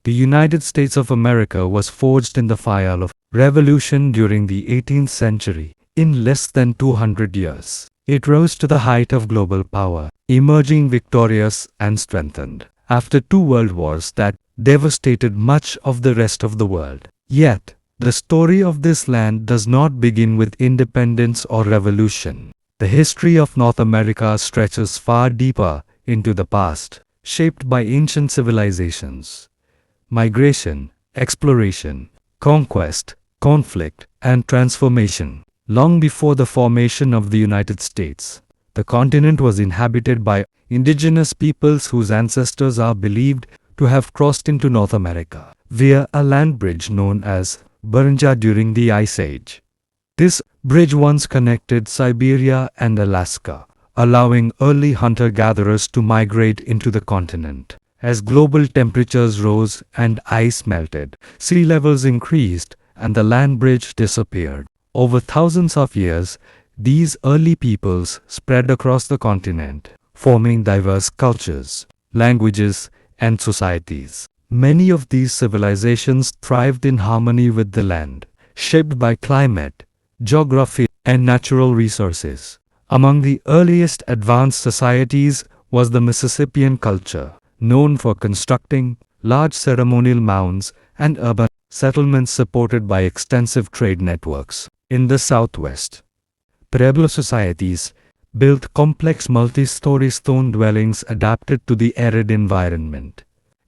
The United States of America was forged in the fire of revolution during the 18th century. In less than 200 years, it rose to the height of global power, emerging victorious and strengthened after two world wars that devastated much of the rest of the world. Yet, the story of this land does not begin with independence or revolution. The history of North America stretches far deeper into the past, shaped by ancient civilizations, migration, exploration, conquest, conflict, and transformation. Long before the formation of the United States, the continent was inhabited by indigenous peoples whose ancestors are believed to have crossed into North America via a land bridge known as Beringia during the Ice Age. This bridge once connected Siberia and Alaska, allowing early hunter-gatherers to migrate into the continent. As global temperatures rose and ice melted, sea levels increased and the land bridge disappeared. Over thousands of years, these early peoples spread across the continent, forming diverse cultures, languages, and societies. Many of these civilizations thrived in harmony with the land, shaped by climate, geography, and natural resources. Among the earliest advanced societies was the Mississippian culture, known for constructing large ceremonial mounds and urban settlements supported by extensive trade networks. In the Southwest, Pueblo societies built complex multi-story stone dwellings adapted to the arid environment.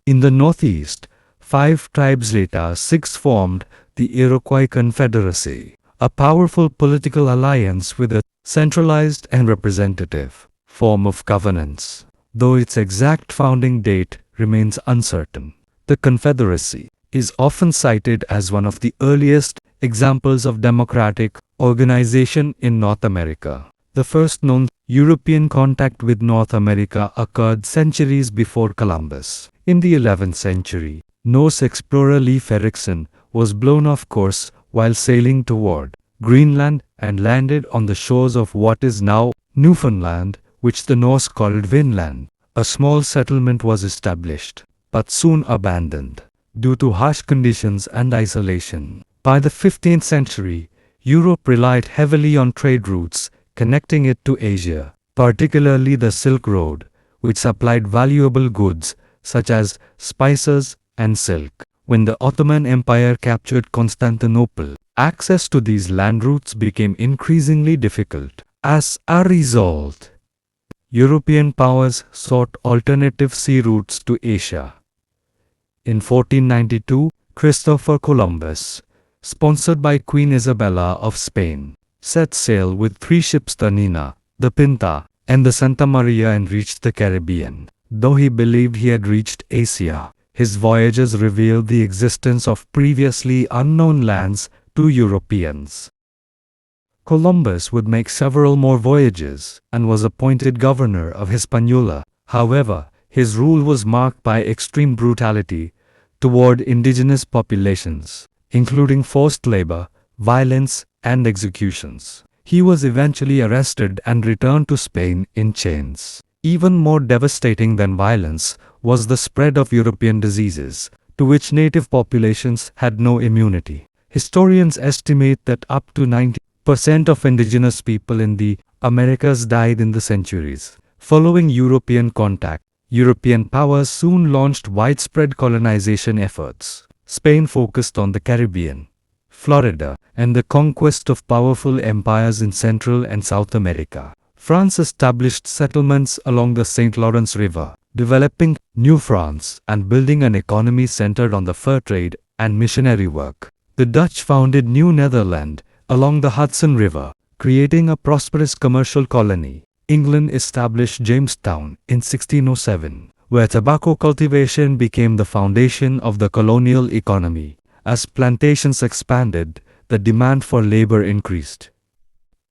In the Northeast, 5 tribes later 6 formed the Iroquois Confederacy, a powerful political alliance with a centralized and representative form of governance. Though its exact founding date remains uncertain, the Confederacy is often cited as one of the earliest examples of democratic organization in North America. The first known European contact with North America occurred centuries before Columbus. In the 11th century, Norse explorer Leif Erikson was blown off course while sailing toward Greenland and landed on the shores of what is now Newfoundland, which the Norse called Vinland. A small settlement was established, but soon abandoned due to harsh conditions and isolation. By the 15th century, Europe relied heavily on trade routes connecting it to Asia, particularly the Silk Road, which supplied valuable goods such as spices and silk. When the Ottoman Empire captured Constantinople, access to these land routes became increasingly difficult. As a result, European powers sought alternative sea routes to Asia. In 1492, Christopher Columbus, sponsored by Queen Isabella of Spain, set sail with 3 ships, the Nina, the Pinta, and the Santa Maria, and reached the Caribbean. Though he believed he had reached Asia, his voyages revealed the existence of previously unknown lands to Europeans. Columbus would make several more voyages and was appointed governor of Hispaniola. However, his rule was marked by extreme brutality toward indigenous populations, including forced labor, violence, and executions. He was eventually arrested and returned to Spain in chains. Even more devastating than violence was the spread of European diseases, to which native populations had no immunity. Historians estimate that up to 90% of indigenous people in the Americas died in the centuries. Following European contact, European powers soon launched widespread colonization efforts. Spain focused on the Caribbean, Florida, and the conquest of powerful empires in Central and South America. France established settlements along the St. Lawrence River, developing New France and building an economy centered on the fur trade and missionary work. The Dutch founded New Netherland along the Hudson River, creating a prosperous commercial colony. England established Jamestown in 1607, where tobacco cultivation became the foundation of the colonial economy. As plantations expanded, the demand for labor increased.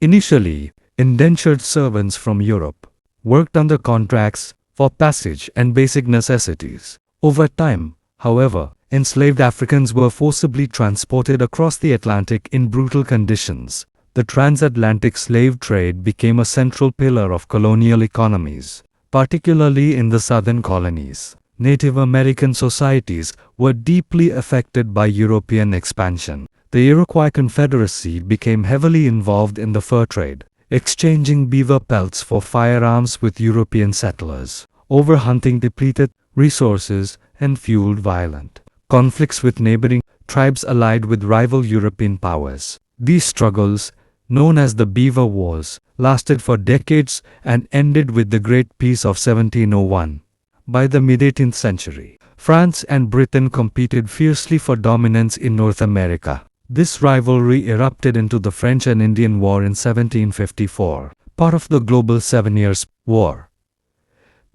Initially, indentured servants from Europe worked under contracts for passage and basic necessities. Over time, however, enslaved Africans were forcibly transported across the Atlantic in brutal conditions. The transatlantic slave trade became a central pillar of colonial economies, particularly in the southern colonies. Native American societies were deeply affected by European expansion. The Iroquois Confederacy became heavily involved in the fur trade, exchanging beaver pelts for firearms with European settlers. Overhunting depleted resources and fueled violent conflicts with neighboring tribes allied with rival European powers. These struggles, known as the Beaver Wars, lasted for decades and ended with the Great Peace of 1701. By the mid-18th century, France and Britain competed fiercely for dominance in North America. This rivalry erupted into the French and Indian War in 1754, part of the global 7 Years' War.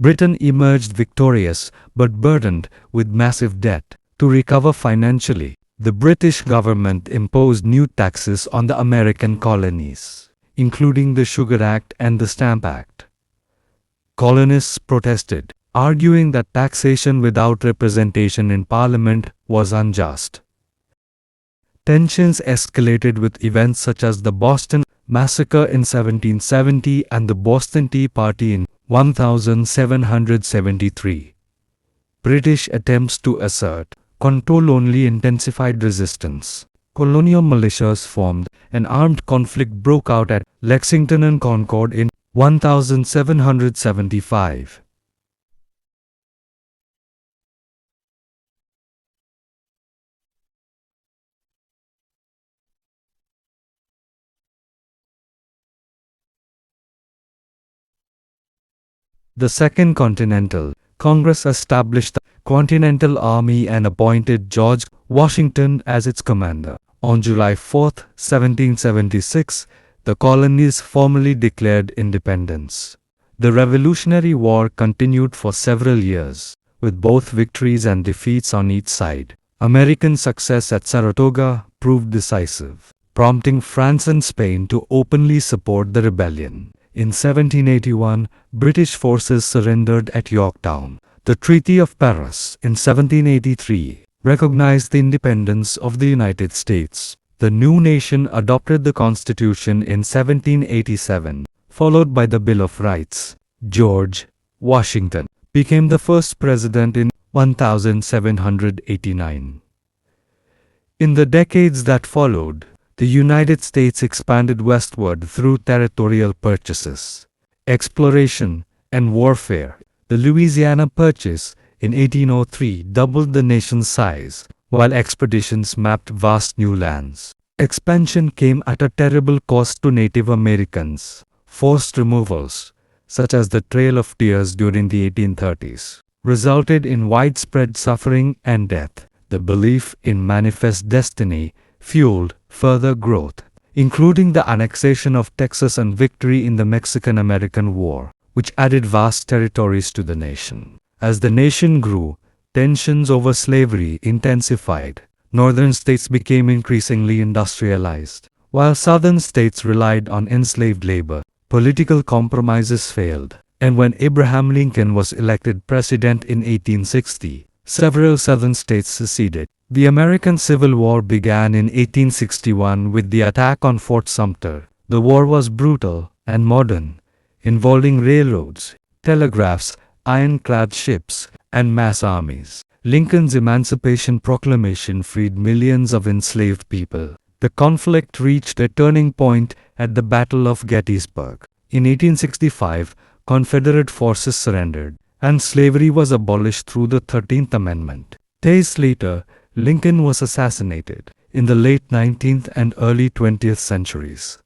Britain emerged victorious but burdened with massive debt. To recover financially, the British government imposed new taxes on the American colonies, including the Sugar Act and the Stamp Act. Colonists protested, arguing that taxation without representation in Parliament was unjust. Tensions escalated with events such as the Boston Massacre in 1770 and the Boston Tea Party in 1773. British attempts to assert control only intensified resistance. Colonial militias formed, and armed conflict broke out at Lexington and Concord in 1775. The Second Continental Congress established the Continental Army and appointed George Washington as its commander. On July 4, 1776, the colonies formally declared independence. The Revolutionary War continued for several years, with both victories and defeats on each side. American success at Saratoga proved decisive, prompting France and Spain to openly support the rebellion. In 1781, British forces surrendered at Yorktown. The Treaty of Paris in 1783 recognized the independence of the United States. The new nation adopted the Constitution in 1787, followed by the Bill of Rights. George Washington became the first president in 1789. In the decades that followed, the United States expanded westward through territorial purchases, exploration, and warfare. The Louisiana Purchase in 1803 doubled the nation's size, while expeditions mapped vast new lands. Expansion came at a terrible cost to Native Americans. Forced removals, such as the Trail of Tears during the 1830s, resulted in widespread suffering and death. The belief in manifest destiny fueled further growth, including the annexation of Texas and victory in the Mexican-American War, which added vast territories to the nation. As the nation grew, tensions over slavery intensified. Northern states became increasingly industrialized, while southern states relied on enslaved labor. Political compromises failed, and when Abraham Lincoln was elected president in 1860, several southern states seceded. The American Civil War began in 1861 with the attack on Fort Sumter. The war was brutal and modern, involving railroads, telegraphs, ironclad ships, and mass armies. Lincoln's Emancipation Proclamation freed millions of enslaved people. The conflict reached a turning point at the Battle of Gettysburg. In 1865, Confederate forces surrendered, and slavery was abolished through the 13th Amendment. Days later, Lincoln was assassinated. In the late 19th and early 20th centuries,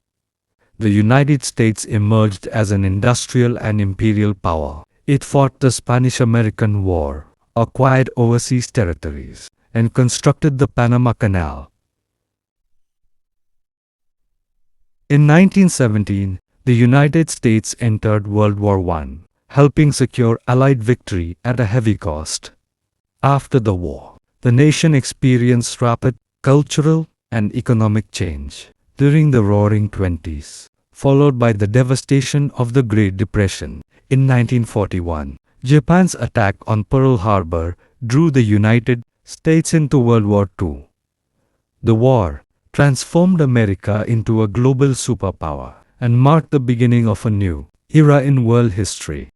the United States emerged as an industrial and imperial power. It fought the Spanish-American War, acquired overseas territories, and constructed the Panama Canal. In 1917, the United States entered World War I, helping secure Allied victory at a heavy cost. After the war, the nation experienced rapid cultural and economic change during the Roaring Twenties, followed by the devastation of the Great Depression. In 1941, Japan's attack on Pearl Harbor drew the United States into World War II. The war transformed America into a global superpower and marked the beginning of a new era in world history.